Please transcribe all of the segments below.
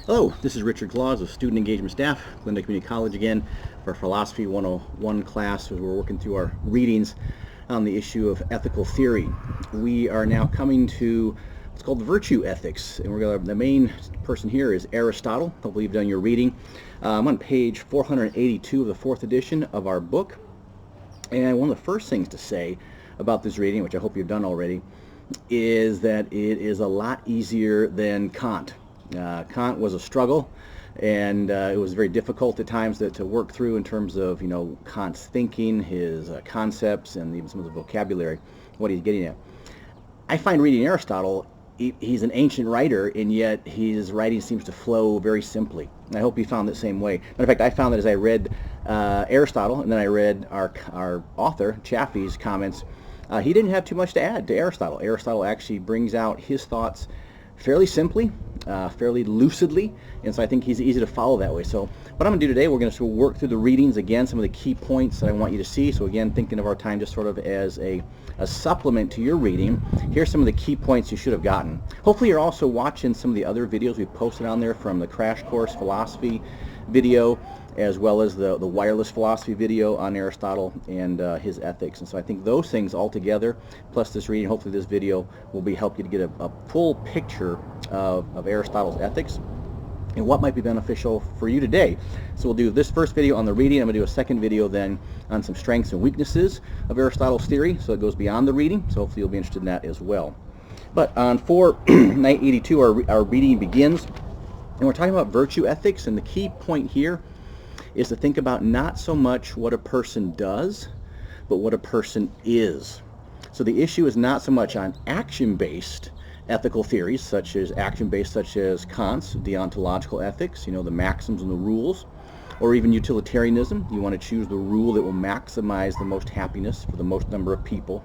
Hello, this is Richard Claus of Student Engagement Staff, Glendale Community College again for our Philosophy 101 class as we're working through our readings on the issue of ethical theory. We are now coming to what's called the virtue ethics, and the main person here is Aristotle. Hopefully you've done your reading. I'm on page 482 of the 4th edition of our book, and one of the first things to say about this reading, which I hope you've done already, is that it is a lot easier than Kant. Kant was a struggle, and it was very difficult at times to work through in terms of Kant's thinking, his concepts, and even some of the vocabulary, what he's getting at. I find reading Aristotle, he's an ancient writer, and yet his writing seems to flow very simply. And I hope you found the same way. Matter of fact, I found that as I read Aristotle, and then I read our author, Chaffee's comments, he didn't have too much to add to Aristotle. Aristotle actually brings out his thoughts fairly simply, fairly lucidly, and so I think he's easy to follow that way. So what I'm going to do today, we're going to work through the readings again, some of the key points that I want you to see. So again, thinking of our time just sort of as a supplement to your reading, here's some of the key points you should have gotten. Hopefully you're also watching some of the other videos we posted on there, from the Crash Course Philosophy video, as well as the wireless philosophy video on Aristotle and his ethics. And so I think those things all together, plus this reading, hopefully this video, will help you to get a full picture of Aristotle's ethics and what might be beneficial for you today. So we'll do this first video on the reading. I'm going to do a second video then on some strengths and weaknesses of Aristotle's theory, so it goes beyond the reading. So hopefully you'll be interested in that as well. But on 482, our reading begins, and we're talking about virtue ethics, and the key point here is to think about not so much what a person does, but what a person is. So the issue is not so much on action-based ethical theories, such as Kant's deontological ethics, the maxims and the rules, or even utilitarianism. You want to choose the rule that will maximize the most happiness for the most number of people.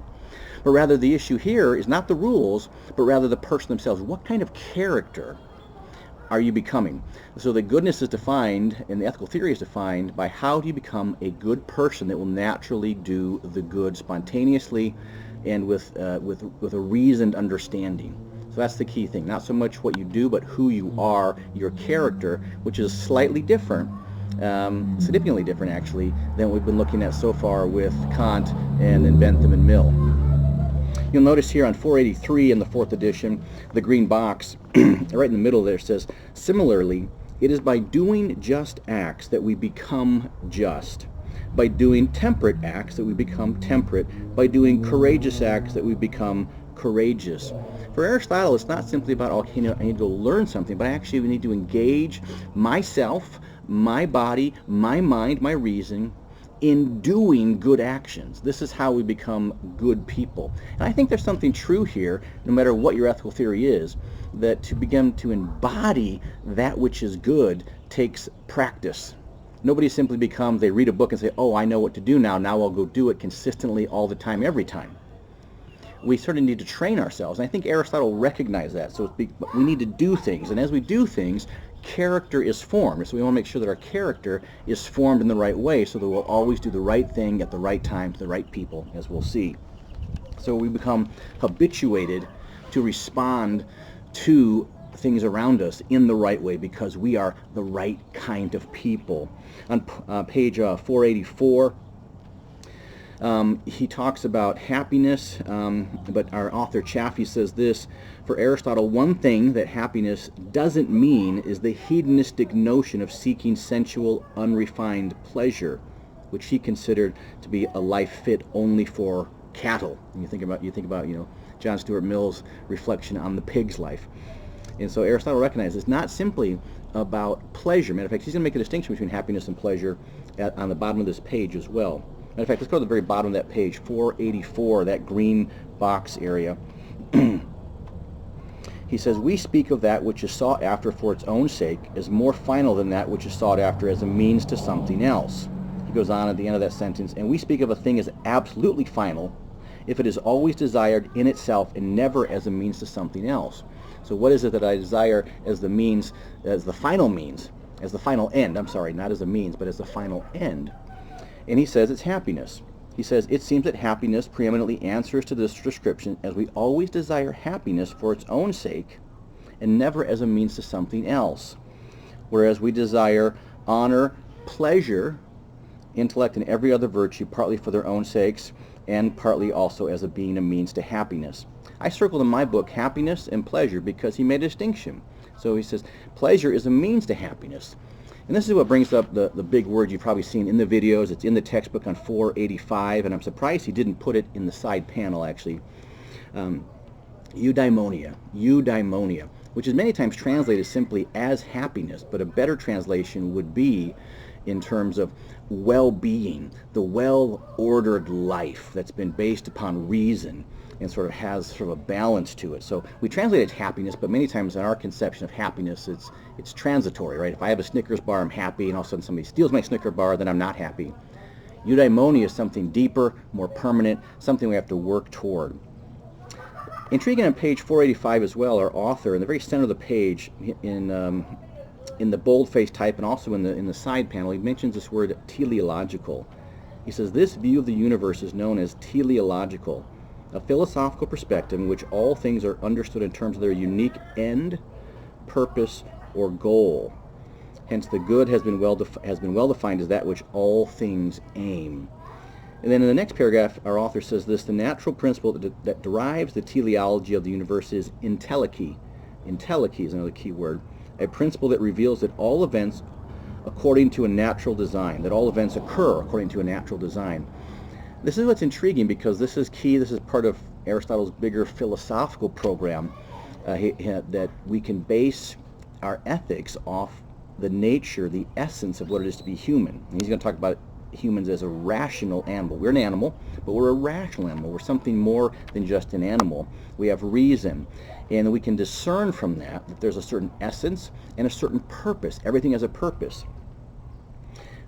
But rather the issue here is not the rules, but rather the person themselves. What kind of character are you becoming? So the goodness is defined, and the ethical theory is defined by how do you become a good person that will naturally do the good spontaneously and with a reasoned understanding. So that's the key thing. Not so much what you do, but who you are, your character, which is slightly different, significantly different actually, than what we've been looking at so far with Kant and then Bentham and Mill. You'll notice here on 483 in the 4th edition, the green box, right in the middle there says, similarly, it is by doing just acts that we become just. By doing temperate acts that we become temperate. By doing courageous acts that we become courageous. For Aristotle, it's not simply about, I need to go learn something, but actually we need to engage myself, my body, my mind, my reason, in doing good actions. This is how we become good people. And I think there's something true here, no matter what your ethical theory is, that to begin to embody that which is good takes practice. Nobody simply becomes, they read a book and say, oh, I know what to do now I'll go do it consistently all the time, every time. We certainly need to train ourselves, and I think Aristotle recognized that. So we need to do things, and as we do things, character is formed. So we want to make sure that our character is formed in the right way, so that we'll always do the right thing at the right time to the right people, as we'll see. So we become habituated to respond to things around us in the right way because we are the right kind of people. On page 484, he talks about happiness, but our author Chaffee says this: for Aristotle, one thing that happiness doesn't mean is the hedonistic notion of seeking sensual, unrefined pleasure, which he considered to be a life fit only for cattle. And you think about John Stuart Mill's reflection on the pig's life. And so Aristotle recognizes it's not simply about pleasure. Matter of fact, he's going to make a distinction between happiness and pleasure on the bottom of this page as well. Matter of fact, let's go to the very bottom of that page, 484, that green box area. He says, we speak of that which is sought after for its own sake as more final than that which is sought after as a means to something else. He goes on at the end of that sentence, and we speak of a thing as absolutely final if it is always desired in itself and never as a means to something else. So what is it that I desire as the means, as the final means, as the final end, not as a means, but as the final end? And he says it's happiness. He says, it seems that happiness preeminently answers to this description, as we always desire happiness for its own sake and never as a means to something else. whereas we desire honor, pleasure, intellect, and every other virtue, partly for their own sakes, and partly also as a being a means to happiness. I circled in my book happiness and pleasure because he made a distinction. So he says pleasure is a means to happiness. And this is what brings up the big word you've probably seen in the videos. It's in the textbook on 485, and I'm surprised he didn't put it in the side panel, actually. Eudaimonia, which is many times translated simply as happiness, but a better translation would be in terms of well-being, the well-ordered life that's been based upon reason and sort of has sort of a balance to it. So we translate it as happiness, but many times in our conception of happiness, it's transitory, right? If I have a Snickers bar, I'm happy, and all of a sudden somebody steals my Snickers bar, then I'm not happy. Eudaimonia is something deeper, more permanent, something we have to work toward. Intriguing on page 485 as well, our author, in the very center of the page, in the boldface type and also in the side panel, he mentions this word teleological. He says, this view of the universe is known as teleological, a philosophical perspective in which all things are understood in terms of their unique end, purpose, or goal. Hence, the good has been well defined as that which all things aim. And then in the next paragraph, our author says this, the natural principle that derives the teleology of the universe is entelechy. Entelechy is another key word. A principle that reveals that all events according to a natural design, that all events occur according to a natural design. This is what's intriguing because this is key. This is part of Aristotle's bigger philosophical program, that we can base our ethics off the nature, the essence of what it is to be human. And he's going to talk about humans as a rational animal. We're an animal, but we're a rational animal. We're something more than just an animal. We have reason, and we can discern from that there's a certain essence and a certain purpose. Everything has a purpose.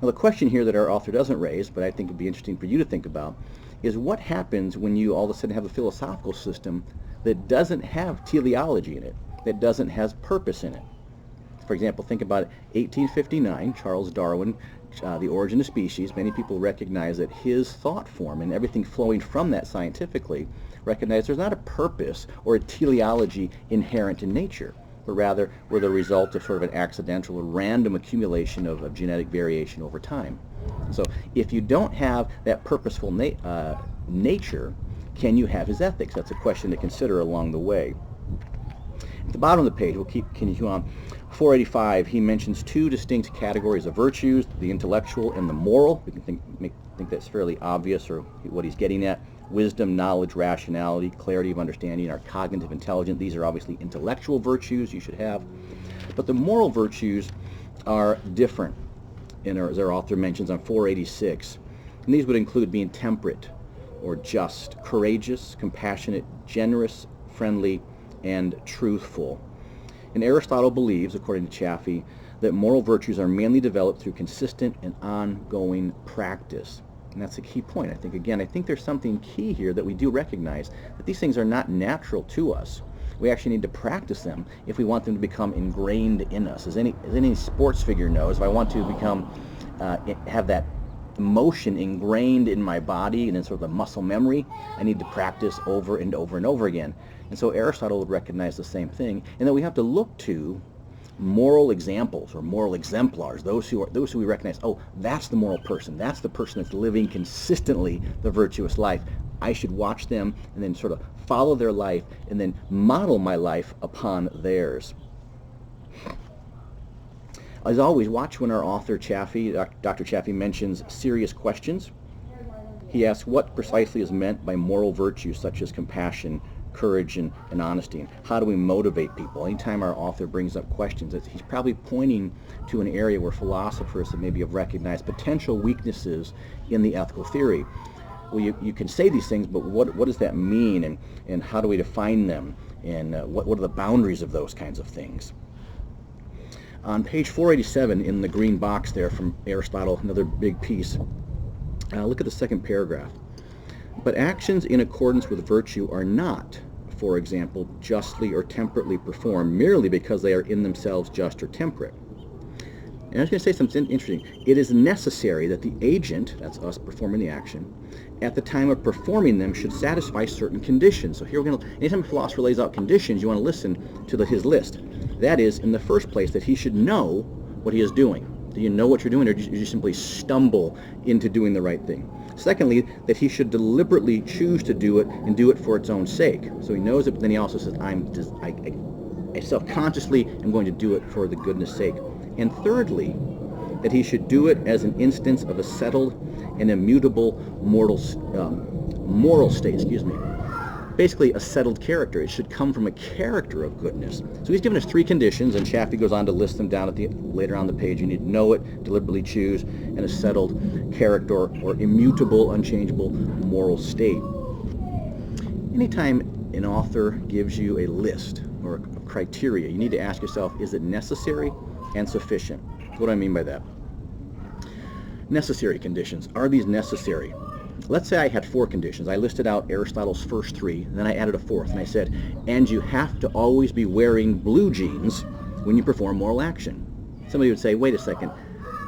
Now, the question here that our author doesn't raise, but I think would be interesting for you to think about, is what happens when you all of a sudden have a philosophical system that doesn't have teleology in it, that doesn't have purpose in it. For example, think about 1859, Charles Darwin, The Origin of Species. Many people recognize that his thought form and everything flowing from that scientifically recognize there's not a purpose or a teleology inherent in nature, but rather we're the result of sort of an accidental or random accumulation of genetic variation over time. So if you don't have that purposeful nature, can you have his ethics? That's a question to consider along the way. At the bottom of the page, we'll continue on. 485, he mentions two distinct categories of virtues, the intellectual and the moral. We can think that's fairly obvious, or what he's getting at. Wisdom, knowledge, rationality, clarity of understanding, our cognitive intelligence. These are obviously intellectual virtues you should have. But the moral virtues are different, as our author mentions on 486. And these would include being temperate or just, courageous, compassionate, generous, friendly, and truthful. And Aristotle believes, according to PHI, that moral virtues are mainly developed through consistent and ongoing practice. And that's a key point. I think there's something key here that we do recognize, that these things are not natural to us. We actually need to practice them if we want them to become ingrained in us. As any sports figure knows, if I want to have that emotion ingrained in my body and in sort of the muscle memory, I need to practice over and over and over again. And so Aristotle would recognize the same thing, and that we have to look to moral examples or moral exemplars, those who we recognize, oh, that's the moral person, that's the person that's living consistently the virtuous life. I should watch them and then sort of follow their life and then model my life upon theirs. As always, watch when our author Dr. Chaffee mentions serious questions. He asks what precisely is meant by moral virtues such as compassion, courage, and honesty, and how do we motivate people? Anytime our author brings up questions, he's probably pointing to an area where philosophers have maybe recognized potential weaknesses in the ethical theory. Well, you can say these things, but what does that mean, and how do we define them, and what are the boundaries of those kinds of things? On page 487 in the green box there from Aristotle, another big piece, look at the second paragraph. But actions in accordance with virtue are not, for example, justly or temperately performed merely because they are in themselves just or temperate. And I was going to say something interesting. It is necessary that the agent, that's us performing the action, at the time of performing them should satisfy certain conditions. So here we're going to, anytime a philosopher lays out conditions, you want to listen to his list. That is, in the first place, that he should know what he is doing? Do you know what you're doing, or do you simply stumble into doing the right thing? Secondly, that he should deliberately choose to do it and do it for its own sake. So he knows it, but then he also says, I self-consciously am going to do it for the goodness sake. And thirdly, that he should do it as an instance of a settled and immutable moral state, basically a settled character. It should come from a character of goodness. So he's given us 3 conditions, and Chaffee goes on to list them down later on the page. You need to know it, deliberately choose, and a settled character or immutable, unchangeable moral state. Anytime an author gives you a list or a criteria, you need to ask yourself, is it necessary and sufficient? What do I mean by that? Necessary conditions. Are these necessary? Let's say I had 4 conditions. I listed out Aristotle's first 3, and then I added a 4th, and I said, and you have to always be wearing blue jeans when you perform moral action. Somebody would say, wait a second,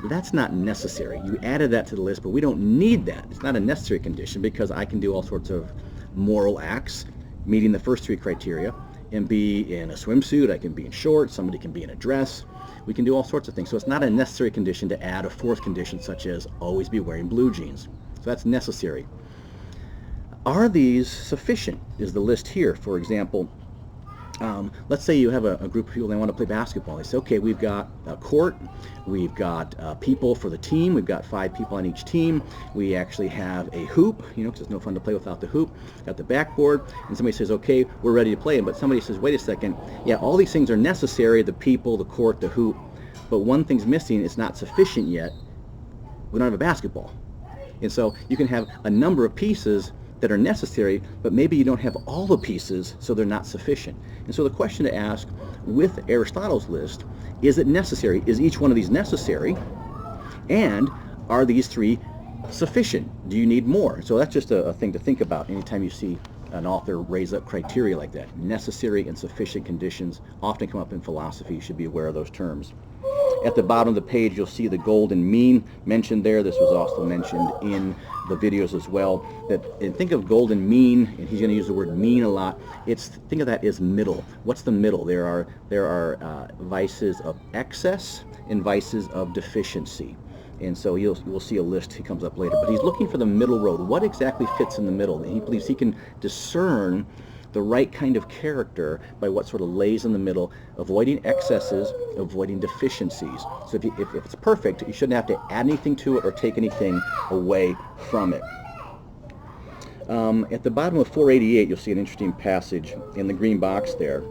that's not necessary. You added that to the list, but we don't need that. It's not a necessary condition because I can do all sorts of moral acts meeting the first 3 criteria and be in a swimsuit. I can be in shorts. Somebody can be in a dress. We can do all sorts of things. So it's not a necessary condition to add a 4th condition, such as always be wearing blue jeans. So that's necessary. Are these sufficient? Is the list here? For example, let's say you have a group of people, they want to play basketball. They say, okay, we've got a court, we've got people for the team, we've got 5 people on each team, we actually have a hoop, because it's no fun to play without the hoop, got the backboard, and somebody says, okay, we're ready to play, but somebody says, wait a second, yeah, all these things are necessary, the people, the court, the hoop, but one thing's missing, it's not sufficient yet, we don't have a basketball. And so you can have a number of pieces that are necessary, but maybe you don't have all the pieces, so they're not sufficient. And so the question to ask with Aristotle's list, is it necessary? Is each one of these necessary? And are these 3 sufficient? Do you need more? So that's just a thing to think about anytime you see an author raise up criteria like that. Necessary and sufficient conditions often come up in philosophy. You should be aware of those terms. At the bottom of the page, you'll see the golden mean mentioned there. This was also mentioned in the videos as well. And think of golden mean, and he's going to use the word mean a lot. Think of that as middle. What's the middle? There are vices of excess and vices of deficiency. And so we'll see a list. He comes up later. But he's looking for the middle road. What exactly fits in the middle? And he believes he can discern the right kind of character by what sort of lays in the middle, avoiding excesses, avoiding deficiencies. So if it's perfect, you shouldn't have to add anything to it or take anything away from it. At the bottom of 488, you'll see an interesting passage in the green box there.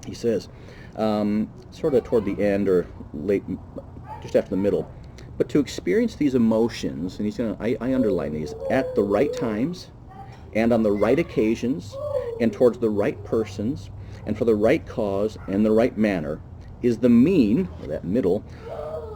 He says, sort of toward the end or late, just after the middle, but to experience these emotions, and I underline these, at the right times and on the right occasions, and towards the right persons, and for the right cause and the right manner, is the mean, or that middle,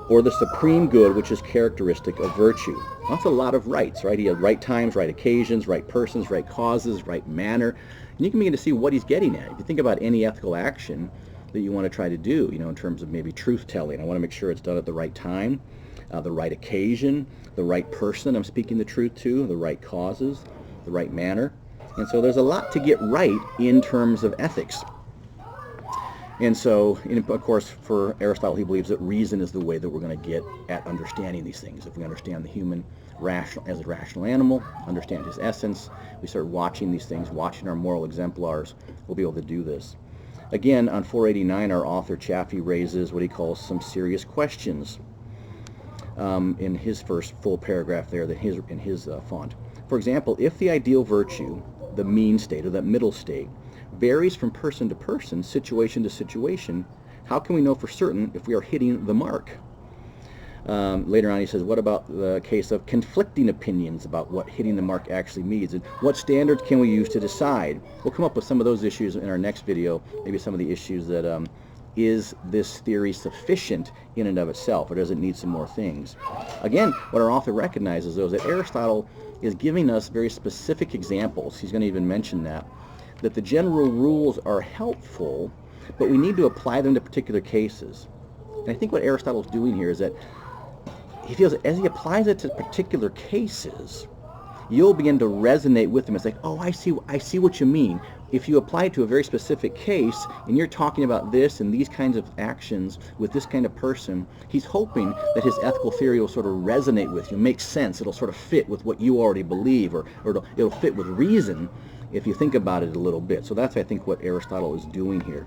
or the supreme good which is characteristic of virtue. That's a lot of rights, right? He has right times, right occasions, right persons, right causes, right manner. And you can begin to see what he's getting at. If you think about any ethical action that you want to try to do, in terms of maybe truth-telling, I want to make sure it's done at the right time, the right occasion, the right person I'm speaking the truth to, the right causes, the right manner. And so there's a lot to get right in terms of ethics. And so, of course, for Aristotle, he believes that reason is the way that we're going to get at understanding these things. If we understand the human as a rational animal, understand his essence, we start watching these things, watching our moral exemplars, we'll be able to do this. Again, on 489, our author Chaffee raises what he calls some serious questions in his first full paragraph there, in his font. For example, if the ideal virtue, the mean state or that middle state, varies from person to person, situation to situation, how can we know for certain if we are hitting the mark? Later on he says, what about the case of conflicting opinions about what hitting the mark actually means, and what standards can we use to decide? We'll come up with some of those issues in our next video, maybe some of the issues that is this theory sufficient in and of itself, or does it need some more things? Again, what our author recognizes, though, is that Aristotle is giving us very specific examples. He's going to even mention that the general rules are helpful, but we need to apply them to particular cases. And I think what Aristotle's doing here is that he feels that as he applies it to particular cases, you'll begin to resonate with them. It's like, oh, I see what you mean. If you apply it to a very specific case, and you're talking about this and these kinds of actions with this kind of person, he's hoping that his ethical theory will sort of resonate with you, make sense. It'll sort of fit with what you already believe, or it'll fit with reason if you think about it a little bit. So that's, I think, what Aristotle is doing here.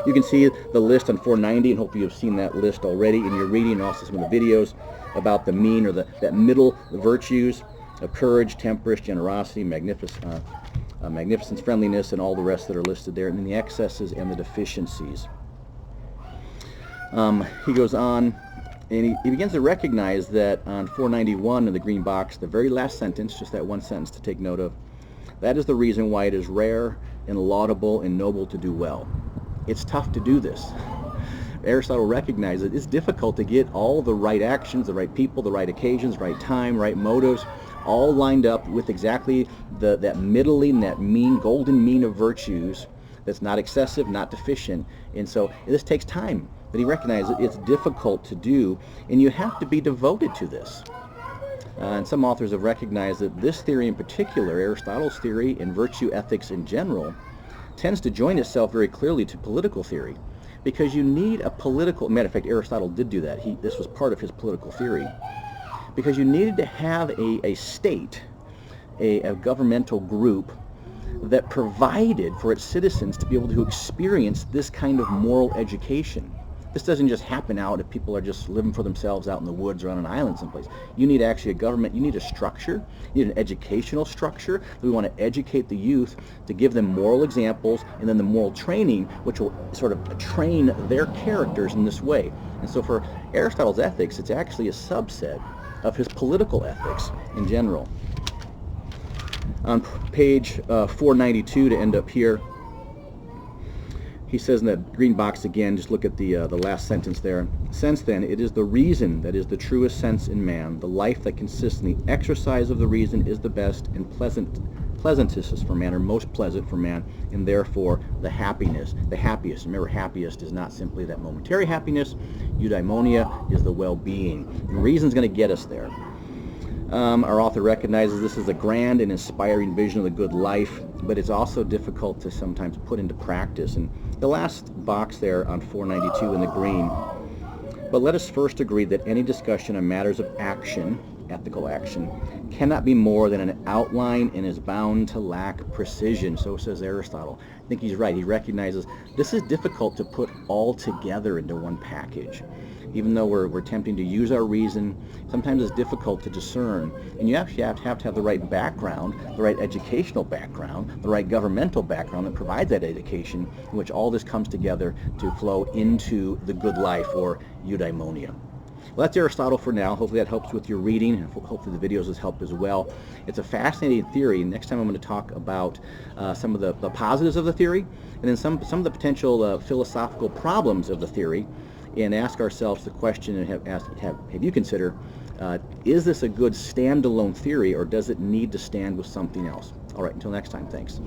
You can see the list on 490, and hopefully you've seen that list already in your reading, and also some of the videos about the mean, or that middle virtues of courage, temperance, generosity, magnificence, friendliness, and all the rest that are listed there, and then the excesses and the deficiencies. He goes on, and he begins to recognize that on 491 in the green box, the very last sentence, just that one sentence to take note of, that is the reason why it is rare and laudable and noble to do well. It's tough to do this. Aristotle recognized that it's difficult to get all the right actions, the right people, the right occasions, right time, right motives, all lined up with exactly that middling, that mean, golden mean of virtues that's not excessive, not deficient. And so this takes time. But he recognizes it's difficult to do, and you have to be devoted to this. And some authors have recognized that this theory in particular, Aristotle's theory and virtue ethics in general, tends to join itself very clearly to political theory, because you need a political, matter of fact, Aristotle did do that. This was part of his political theory, because you needed to have a state, a governmental group that provided for its citizens to be able to experience this kind of moral education. This doesn't just happen out if people are just living for themselves out in the woods or on an island someplace. You need actually a government, you need a structure, you need an educational structure. We want to educate the youth to give them moral examples, and then the moral training, which will sort of train their characters in this way. And so for Aristotle's ethics, it's actually a subset of his political ethics in general. On page 492, to end up here, he says in that green box again, just look at the last sentence there. Since then, it is the reason that is the truest sense in man. The life that consists in the exercise of the reason is the best and pleasantest for man, or most pleasant for man, and therefore the happiest. Remember, happiest is not simply that momentary happiness. Eudaimonia is the well-being. And reason's going to get us there. Our author recognizes this is a grand and inspiring vision of the good life, but it's also difficult to sometimes put into practice. And the last box there on 492 in the green, but let us first agree that any discussion on matters of action, ethical action, cannot be more than an outline and is bound to lack precision. So says Aristotle. I think he's right. He recognizes this is difficult to put all together into one package. Even though we're attempting to use our reason, sometimes it's difficult to discern. And you actually have to have the right background, the right educational background, the right governmental background that provides that education, in which all this comes together to flow into the good life, or eudaimonia. Well, that's Aristotle for now. Hopefully that helps with your reading, and hopefully the videos has helped as well. It's a fascinating theory. Next time I'm going to talk about some of the positives of the theory, and then some of the potential philosophical problems of the theory, and ask ourselves the question, and have you consider, is this a good standalone theory, or does it need to stand with something else? All right, until next time, thanks.